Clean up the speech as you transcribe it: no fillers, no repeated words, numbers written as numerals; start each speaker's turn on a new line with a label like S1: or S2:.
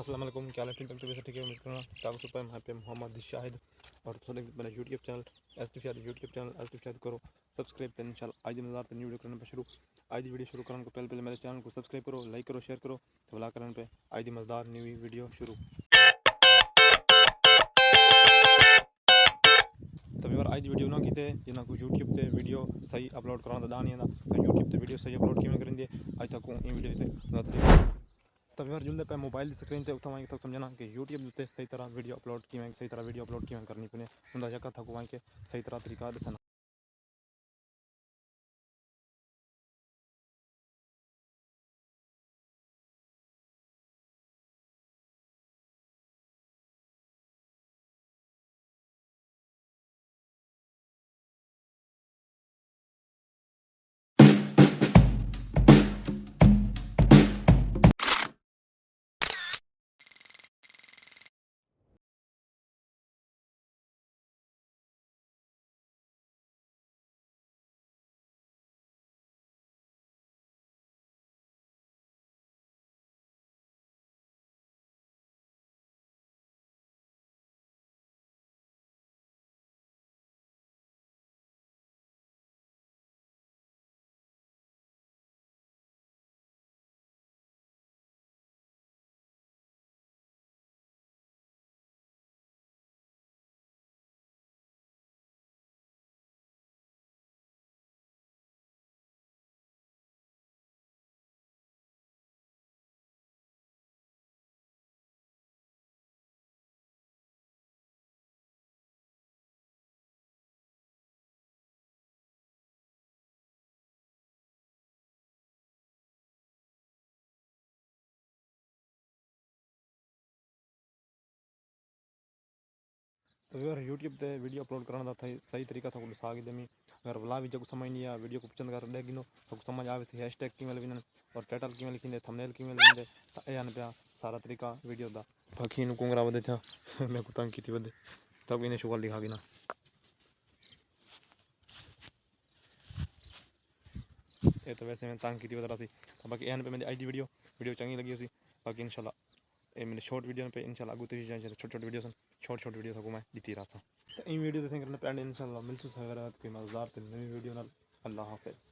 S1: अस्सलाम वालेकुम, क्या हाल है? ठीक ठाक? तो ठीक है, उम्मीद करना टाक सुपर यहाँ पे मोहम्मद शाहिद और थोड़े मेरा YouTube channel S T Shahid करो सब्सक्राइब करने इंशाल्लाह। आज मज़ार वीडियो करने पे शुरू। आज वीडियो शुरू करने को पहले मेरे चैनल को सब्सक्राइब करो, लाइक करो, शेयर करो तो भला करने पे आज मज़ेदार न्यू वीडियो शुरू। तभी बार आज वीडियो ना की जिन्हें को यूट्यूब पे वीडियो सही अपलोड कराना दानी है तो यूट्यूब पे वीडियो सही अपलोड किमें करेंगे आज तक वीडियो तब यार जुल्ले पे मोबाइल स्क्रीन ते उतना तो समझना कि यूट्यूब ते सही तरह वीडियो अपलोड की सही तरह वीडियो अपलोड की करनी पड़े उनका जगह था को के सही तरह तरीका दसना। तो यार यूट्यूब पे वीडियो अपलोड करना था सही तरीका था कुछ साग दमी अगर वला भी जब समझ नहीं आ वीडियो को पसंद कर दे गिनो तो समझ आवे थी हैशटैग की लिखने और टाइटल की लिखिंदे थंबनेल की लिखिंदे तो यान पे सारा तरीका वीडियो दा बाकी नु कुंगरा वदे था मैं को तंग की वदे तब इन्हें शुगर लिखा गिना ये तो वैसे मैं तंग की वदे सी बाकी यान पे मेरी आई दी वीडियो चंगी लगी उसी बाकी इंशाल्लाह ये मेरे शॉर्ट वीडियो पे इंशाल्लाह आगू तेरी जाए छोटे वीडियो सन शॉर्ट वीडियो था मैं दी रास्ता तो इन वीडियो देखें करने पे इंशाल्लाह मिलसूस है कोई मज़ेदार नई वीडियो नाल। अल्लाह हाफिज़।